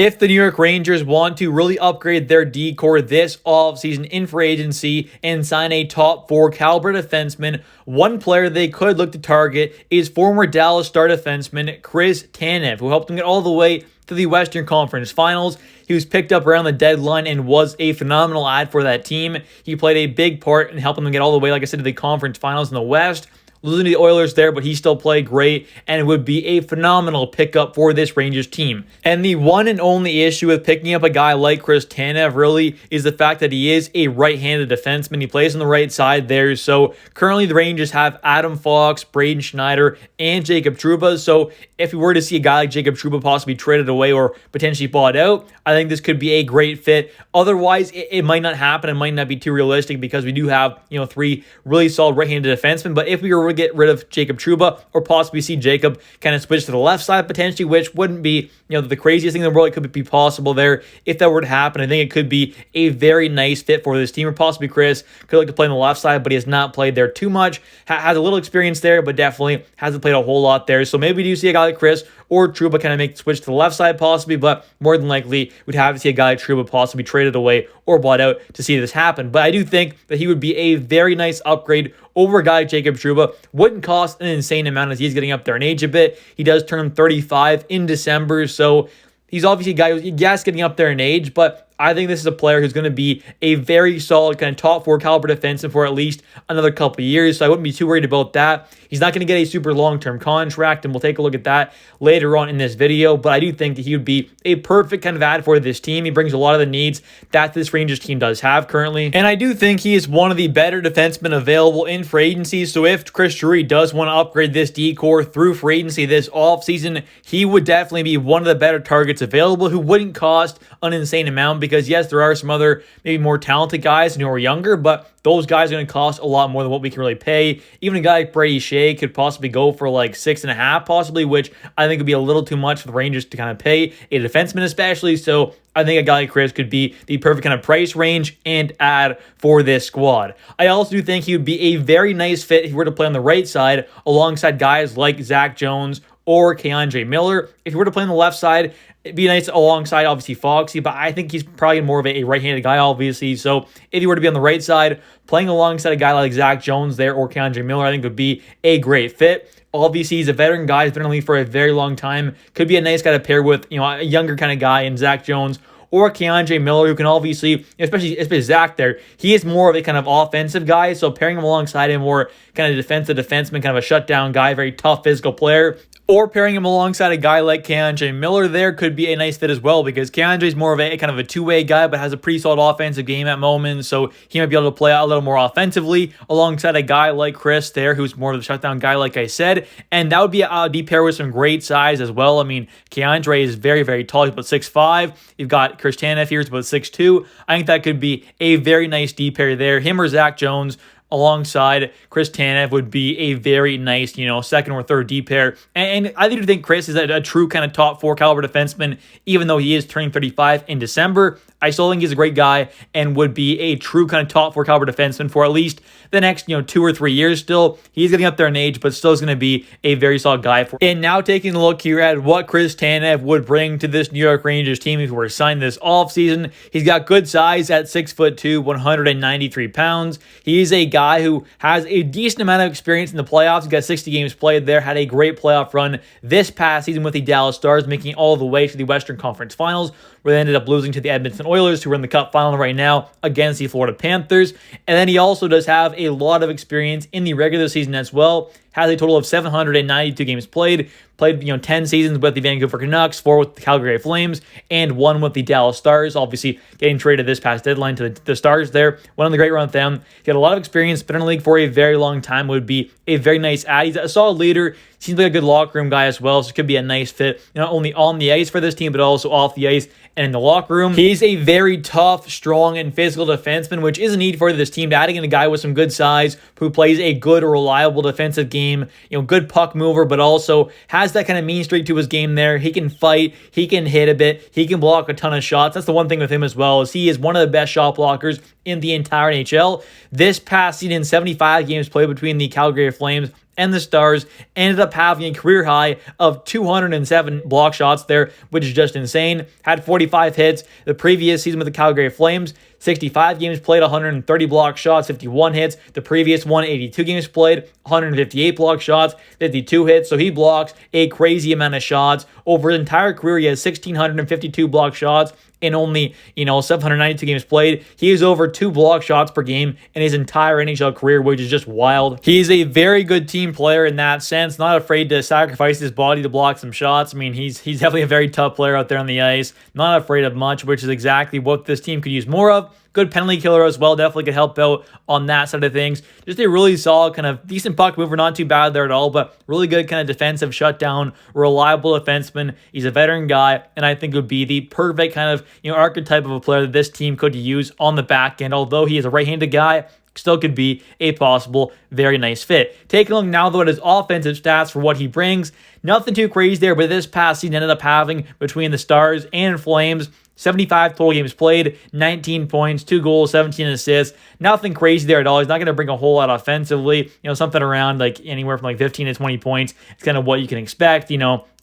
if the New York Rangers want to really upgrade their D-core this offseason in free agency and sign a top 4 caliber defenseman, one player they could look to target is former Dallas Star defenseman Chris Tanev, who helped them get all the way to the Western Conference Finals. He was picked up around the deadline and was a phenomenal add for that team. He played a big part in helping them get all the way, like I said, to the Conference Finals in the West. Losing to the Oilers there, but he still played great and would be a phenomenal pickup for this Rangers team. And the one and only issue with picking up a guy like Chris Tanev really is the fact that he is a right-handed defenseman. He plays on the right side there. So currently the Rangers have Adam Fox, Braden Schneider, and Jacob Trouba. So if we were to see a guy like Jacob Trouba possibly traded away or potentially bought out, I think this could be a great fit. Otherwise, it might not happen. It might not be too realistic because we do have, 3 really solid right-handed defensemen. But if we were to get rid of Jacob Trouba or possibly see Jacob kind of switch to the left side potentially, which wouldn't be, the craziest thing in the world. It could be possible there. If that were to happen, I think it could be a very nice fit for this team, or possibly Chris could like to play on the left side, but he has not played there too much. Has a little experience there, but definitely hasn't played a whole lot there. So maybe we do see a guy like Chris or Trouba kind of make the switch to the left side possibly, but more than likely we'd have to see a guy like Trouba possibly traded away or bought out to see this happen. But I do think that he would be a very nice upgrade over a guy like Jacob Trouba. Wouldn't cost an insane amount as he's getting up there in age a bit. He does turn 35 in December, so he's obviously a guy who's, yes, getting up there in age, but I think this is a player who's going to be a very solid kind of top 4 caliber defenseman for at least another couple of years, so I wouldn't be too worried about that. He's not going to get a super long-term contract, and we'll take a look at that later on in this video, but I do think that he would be a perfect kind of add for this team. He brings a lot of the needs that this Rangers team does have currently, and I do think he is one of the better defensemen available in free agency, so if Chris Drury does want to upgrade this D-core through free agency this offseason, he would definitely be one of the better targets available who wouldn't cost an insane amount, because yes, there are some other maybe more talented guys who are younger, but those guys are going to cost a lot more than what we can really pay. Even a guy like Brady Shea could possibly go for like 6.5 possibly, which I think would be a little too much for the Rangers to kind of pay a defenseman especially. So I think a guy like Chris could be the perfect kind of price range and add for this squad. I also do think he would be a very nice fit if he were to play on the right side alongside guys like Zach Jones or Keandre Miller. If he were to play on the left side, it'd be nice alongside, obviously, Foxy, but I think he's probably more of a right-handed guy, obviously. So if he were to be on the right side, playing alongside a guy like Zach Jones there or Keandre Miller, I think would be a great fit. Obviously, he's a veteran guy. He's been in the league for a very long time. Could be a nice guy to pair with, a younger kind of guy in Zach Jones or Keandre Miller, who can obviously, especially Zach there, he is more of a kind of offensive guy. So pairing him alongside him, more kind of defensive defenseman, kind of a shutdown guy, very tough physical player. Or pairing him alongside a guy like Keandre Miller there could be a nice fit as well, because Keandre is more of a kind of a two-way guy, but has a pretty solid offensive game at moments, so he might be able to play a little more offensively alongside a guy like Chris there, who's more of a shutdown guy, like I said, and that would be a deep pair with some great size as well. I mean, Keandre is very, very tall. He's about 6'5". You've got Chris Tanev here, who's about 6'2". I think that could be a very nice deep pair there. Him or Zach Jones alongside Chris Tanev would be a very nice, second or third D pair. And I do think Chris is a true kind of top 4 caliber defenseman, even though he is turning 35 in December. I still think he's a great guy and would be a true kind of top 4 caliber defenseman for at least the next, 2 or 3 years still. He's getting up there in age, but still is going to be a very solid guy for. And now taking a look here at what Chris Tanev would bring to this New York Rangers team if he were signed this offseason. He's got good size at 6'2", 193 pounds. He's a guy who has a decent amount of experience in the playoffs. He's got 60 games played there, had a great playoff run this past season with the Dallas Stars, making it all the way to the Western Conference Finals, where they ended up losing to the Edmonton Oilers, who are in the Cup final right now against the Florida Panthers. And then he also does have a lot of experience in the regular season as well. Has a total of 792 games played 10 seasons with the Vancouver Canucks, 4 with the Calgary Flames, and 1 with the Dallas Stars. Obviously, getting traded this past deadline to the Stars there. Went on the great run with them. He had a lot of experience, been in the league for a very long time, would be a very nice add. He's a solid leader. Seems like a good locker room guy as well, so it could be a nice fit, not only on the ice for this team, but also off the ice and in the locker room. He's a very tough, strong, and physical defenseman, which is a need for this team. Adding in a guy with some good size who plays a good, reliable defensive game, good puck mover, but also has that kind of mean streak to his game there. He can fight, he can hit a bit, he can block a ton of shots. That's the one thing with him as well, is he is one of the best shot blockers in the entire NHL. This past season, 75 games played between the Calgary Flames and the Stars ended up having a career high of 207 block shots there, which is just insane. Had 45 hits the previous season with the Calgary Flames. 65 games played, 130 block shots, 51 hits. The previous one, 82 games played, 158 block shots, 52 hits. So he blocks a crazy amount of shots. Over his entire career, he has 1,652 block shots in only, 792 games played. He is over 2 block shots per game in his entire NHL career, which is just wild. He's a very good team player in that sense, not afraid to sacrifice his body to block some shots. I mean, he's definitely a very tough player out there on the ice, not afraid of much, which is exactly what this team could use more of. Good penalty killer as well, definitely could help out on that side of things. Just a really solid, kind of decent puck mover, not too bad there at all, but really good kind of defensive shutdown, reliable defenseman. He's a veteran guy, and I think would be the perfect kind of, archetype of a player that this team could use on the back end. Although he is a right-handed guy, still could be a possible very nice fit. Taking a look now, though, at his offensive stats for what he brings. Nothing too crazy there, but this past season ended up having, between the Stars and Flames, 75 total games played, 19 points, 2 goals, 17 assists. Nothing crazy there at all. He's not going to bring a whole lot offensively. Something around like anywhere from like 15 to 20 points. It's kind of what you can expect,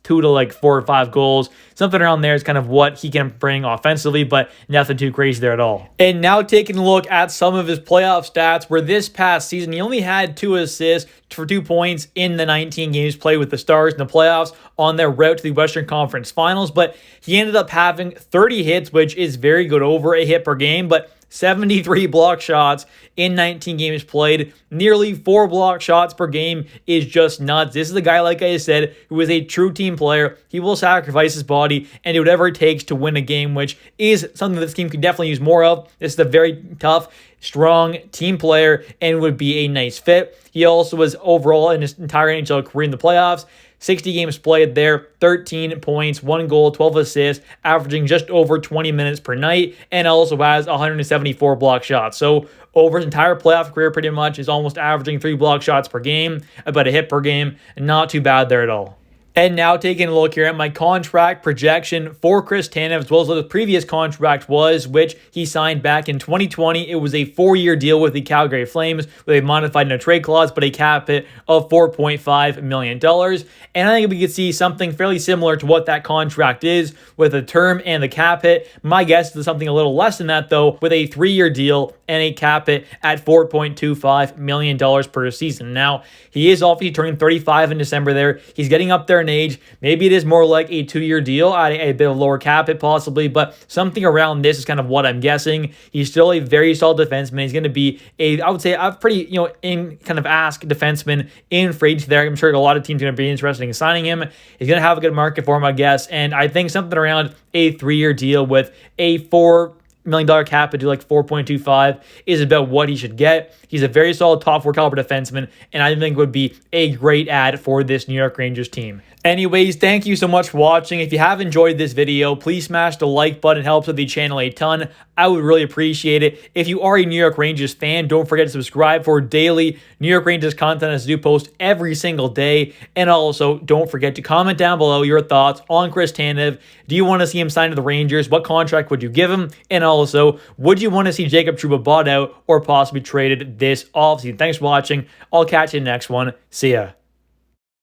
2 to like 4 or 5 goals. Something around there is kind of what he can bring offensively, but nothing too crazy there at all. And now taking a look at some of his playoff stats, where this past season he only had 2 assists for 2 points in the 19 games played with the Stars in the playoffs on their route to the Western Conference Finals, but he ended up having 30 hits, which is very good, over a hit per game, but 73 block shots in 19 games played. Nearly 4 block shots per game is just nuts. This is a guy, like I said, who is a true team player. He will sacrifice his body and do whatever it takes to win a game, which is something this team could definitely use more of. This is a very tough, strong team player and would be a nice fit. He also was overall in his entire NHL career in the playoffs, 60 games played there, 13 points, 1 goal, 12 assists, averaging just over 20 minutes per night, and also has 174 block shots. So over his entire playoff career, pretty much, is almost averaging 3 block shots per game, about a hit per game, and not too bad there at all. And now taking a look here at my contract projection for Chris Tanev, as well as what the previous contract was, which he signed back in 2020. It was a 4-year deal with the Calgary Flames with a modified no trade clause, but a cap hit of $4.5 million. And I think we could see something fairly similar to what that contract is with the term and the cap hit. My guess is something a little less than that, though, with a 3-year deal and a cap hit at $4.25 million per season. Now, he is obviously turning 35 in December there. He's getting up there in age. Maybe it is more like a 2-year deal at a bit of lower cap hit possibly, but something around this is kind of what I'm guessing. He's still a very solid defenseman. He's going to be I would say a pretty, in kind of ask defenseman in free agency there. I'm sure a lot of teams are going to be interested in signing him. He's going to have a good market for him, I guess, and I think something around a 3-year deal with a $4 million cap hit to like 4.25 is about what he should get. He's a very solid top 4 caliber defenseman, and I think would be a great add for this New York Rangers team. Anyways, thank you so much for watching. If you have enjoyed this video, please smash the like button. It helps with the channel a ton. I would really appreciate it. If you are a New York Rangers fan, don't forget to subscribe for daily New York Rangers content, as I do post every single day. And also, don't forget to comment down below your thoughts on Chris Tanev. Do you want to see him sign to the Rangers? What contract would you give him? And also, would you want to see Jacob Trouba bought out or possibly traded this offseason? Thanks for watching. I'll catch you in the next one. See ya.